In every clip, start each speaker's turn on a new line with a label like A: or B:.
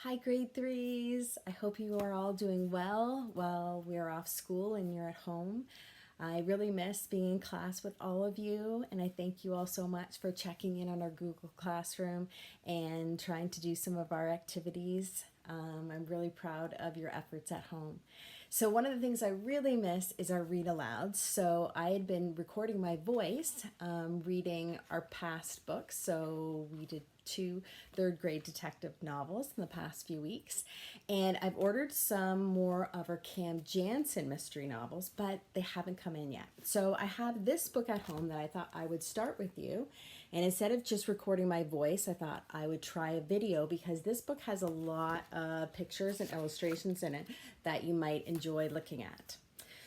A: Hi, grade threes. I hope you are all doing well while we're off school and you're at home. I really miss being in class with all of you, and I thank you all so much for checking in on our Google Classroom and trying to do some of our activities. I'm really proud of your efforts at home. So one of the things I really miss is our read alouds. So I had been recording my voice, reading our past books. So we did two third grade detective novels in the past few weeks. And I've ordered some more of our Cam Jansen mystery novels, but they haven't come in yet. So I have this book at home that I thought I would start with you. And instead of just recording my voice, I thought I would try a video because this book has a lot of pictures and illustrations in it that you might enjoy looking at.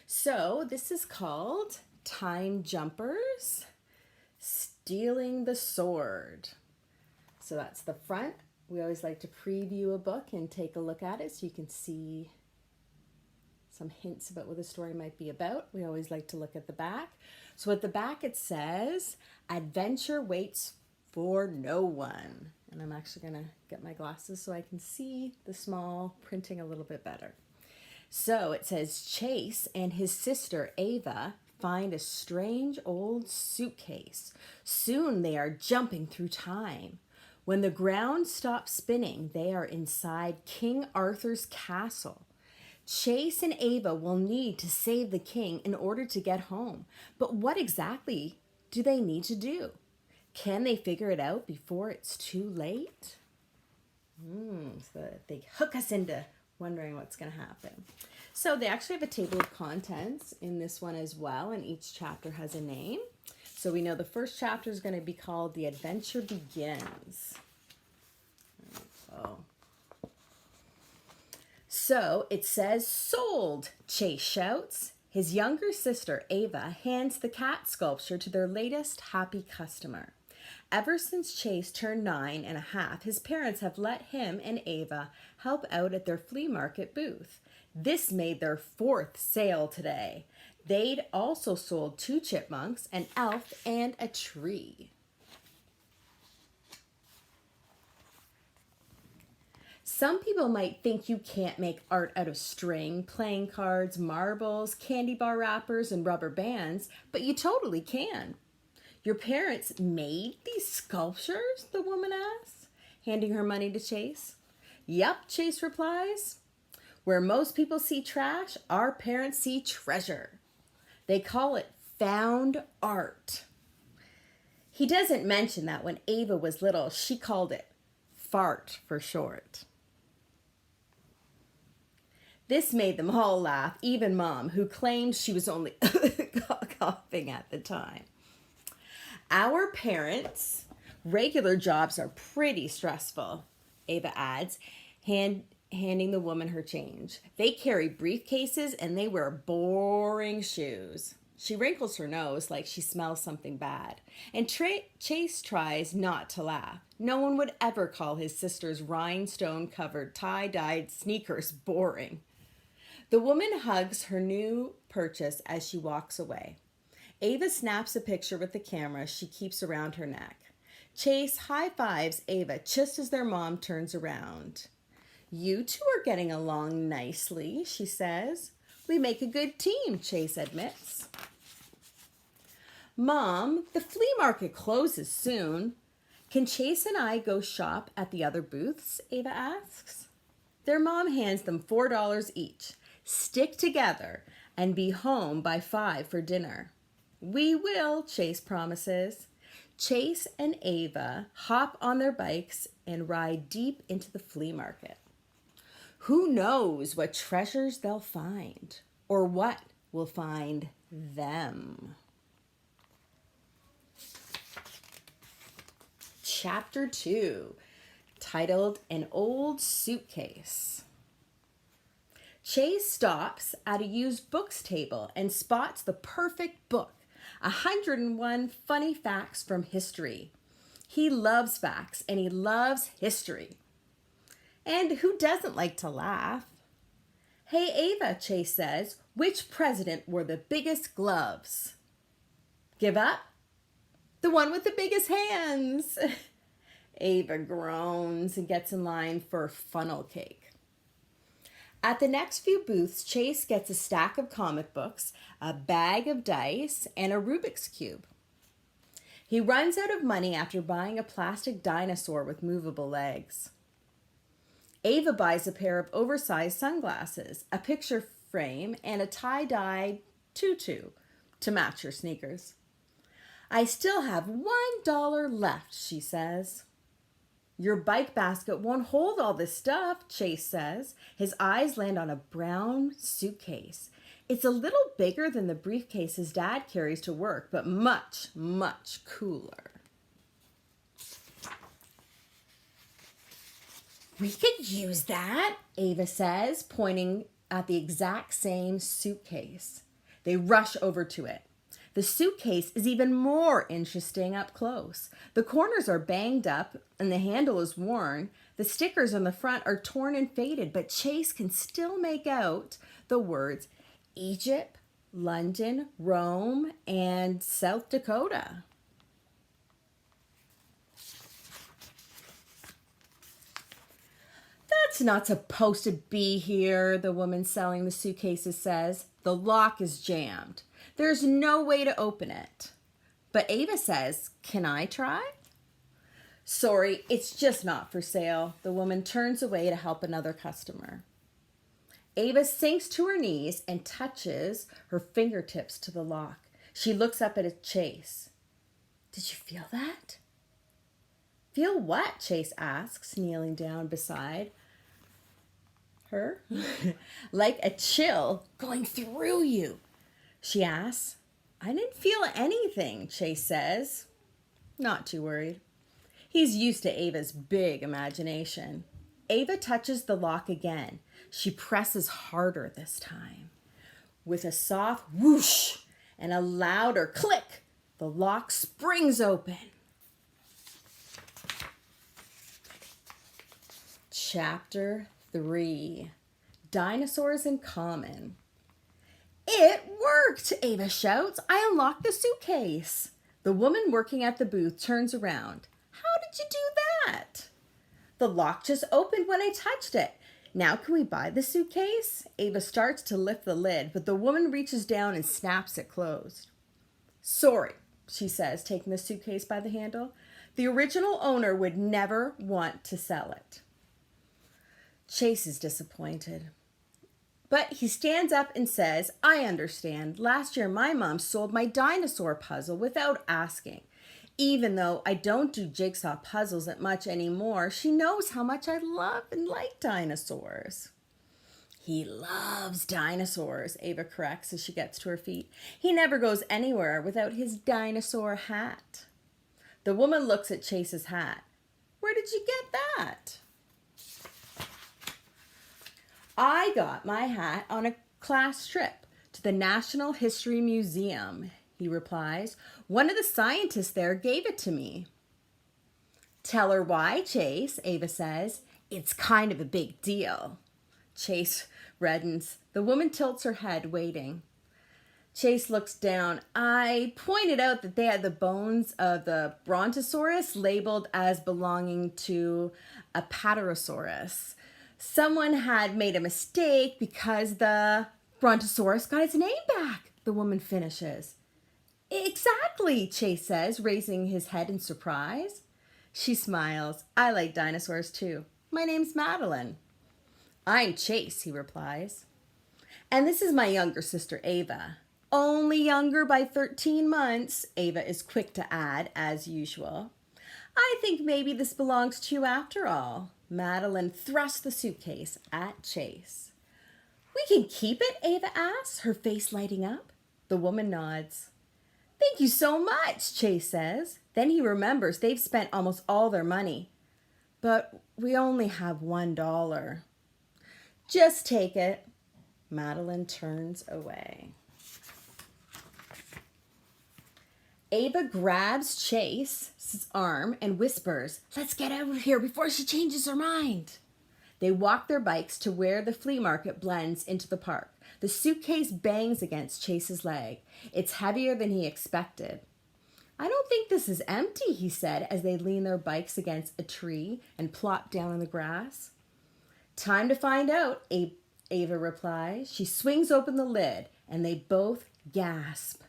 A: So this is called Time Jumpers, Stealing the Sword. So that's the front. We always like to preview a book and take a look at it so you can see some hints about what the story might be about. We always like to look at the back. So at the back it says, adventure waits for no one. And I'm actually gonna get my glasses so I can see the small printing a little bit better. So it says, Chase and his sister Ava find a strange old suitcase. Soon they are jumping through time. When the ground stops spinning, they are inside King Arthur's castle. Chase and Ava will need to save the king in order to get home. But what exactly do they need to do? Can they figure it out before it's too late? So they hook us into wondering what's going to happen. So they actually have a table of contents in this one as well, and each chapter has a name. So we know the first chapter is going to be called The Adventure Begins. So it says, sold, Chase shouts. His younger sister, Ava, hands the cat sculpture to their latest happy customer. Ever since Chase turned 9.5, his parents have let him and Ava help out at their flea market booth. This made their fourth sale today. They'd also sold 2 chipmunks, an elf, and a tree. Some people might think you can't make art out of string, playing cards, marbles, candy bar wrappers, and rubber bands, but you totally can. Your parents made these sculptures? The woman asks, handing her money to Chase. Yep, Chase replies. Where most people see trash, our parents see treasure. They call it found art. He doesn't mention that when Ava was little, she called it fart for short. This made them all laugh, even Mom, who claimed she was only coughing at the time. Our parents' regular jobs are pretty stressful, Ava adds, handing the woman her change. They carry briefcases and they wear boring shoes. She wrinkles her nose like she smells something bad. And Chase tries not to laugh. No one would ever call his sister's rhinestone-covered tie-dyed sneakers boring. The woman hugs her new purchase as she walks away. Ava snaps a picture with the camera she keeps around her neck. Chase high-fives Ava just as their mom turns around. You two are getting along nicely, she says. We make a good team, Chase admits. Mom, the flea market closes soon. Can Chase and I go shop at the other booths? Ava asks. Their mom hands them $4 each. Stick together and be home by 5 for dinner. We will, Chase promises. Chase and Ava hop on their bikes and ride deep into the flea market. Who knows what treasures they'll find or what will find them? Chapter 2, titled An Old Suitcase. Chase stops at a used books table and spots the perfect book, 101 Funny Facts from History. He loves facts and he loves history. And who doesn't like to laugh? Hey Ava, Chase says, which president wore the biggest gloves? Give up? The one with the biggest hands. Ava groans and gets in line for funnel cake. At the next few booths, Chase gets a stack of comic books, a bag of dice, and a Rubik's Cube. He runs out of money after buying a plastic dinosaur with movable legs. Ava buys a pair of oversized sunglasses, a picture frame, and a tie-dye tutu to match her sneakers. I still have $1 left, she says. Your bike basket won't hold all this stuff, Chase says. His eyes land on a brown suitcase. It's a little bigger than the briefcase his dad carries to work, but much, much cooler. We could use that, Ava says, pointing at the exact same suitcase. They rush over to it. The suitcase is even more interesting up close. The corners are banged up and the handle is worn. The stickers on the front are torn and faded, but Chase can still make out the words Egypt, London, Rome, and South Dakota. That's not supposed to be here, the woman selling the suitcases says. The lock is jammed. There's no way to open it. But Ava says, can I try? Sorry, it's just not for sale. The woman turns away to help another customer. Ava sinks to her knees and touches her fingertips to the lock. She looks up at Chase. Did you feel that? Feel what? Chase asks, kneeling down beside her. Like a chill going through you. She asks. I didn't feel anything, Chase says. Not too worried. He's used to Ava's big imagination. Ava touches the lock again. She presses harder this time. With a soft whoosh and a louder click, the lock springs open. Chapter 3. Dinosaurs in Common. It worked, Ava shouts. I unlocked the suitcase. The woman working at the booth turns around. How did you do that? The lock just opened when I touched it. Now can we buy the suitcase? Ava starts to lift the lid, but the woman reaches down and snaps it closed. Sorry, she says, taking the suitcase by the handle. The original owner would never want to sell it. Chase is disappointed. But he stands up and says, I understand. Last year my mom sold my dinosaur puzzle without asking. Even though I don't do jigsaw puzzles that much anymore, she knows how much I love and like dinosaurs. He loves dinosaurs, Ava corrects as she gets to her feet. He never goes anywhere without his dinosaur hat. The woman looks at Chase's hat. Where did you get that? I got my hat on a class trip to the National History Museum, he replies. One of the scientists there gave it to me. Tell her why, Chase, Ava says. It's kind of a big deal. Chase reddens. The woman tilts her head, waiting. Chase looks down. I pointed out that they had the bones of the Brontosaurus labeled as belonging to a Apatosaurus. Someone had made a mistake because the Brontosaurus got its name back, the woman finishes. Exactly, Chase says, raising his head in surprise. She smiles. I like dinosaurs too. My name's Madeline. I'm Chase, he replies. And this is my younger sister, Ava. Only younger by 13 months, Ava is quick to add, as usual. I think maybe this belongs to you after all. Madeline thrusts the suitcase at Chase. We can keep it, Ava asks, her face lighting up. The woman nods. Thank you so much, Chase says. Then he remembers they've spent almost all their money. But we only have $1. Just take it. Madeline turns away. Ava grabs Chase's arm and whispers, let's get out of here before she changes her mind. They walk their bikes to where the flea market blends into the park. The suitcase bangs against Chase's leg. It's heavier than he expected. I don't think this is empty, he said as they leaned their bikes against a tree and plopped down on the grass. Time to find out, Ava replies. She swings open the lid and they both gasp.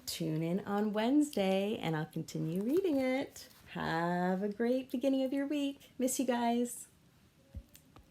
A: Tune in on Wednesday and I'll continue reading it. Have a great beginning of your week. Miss you guys.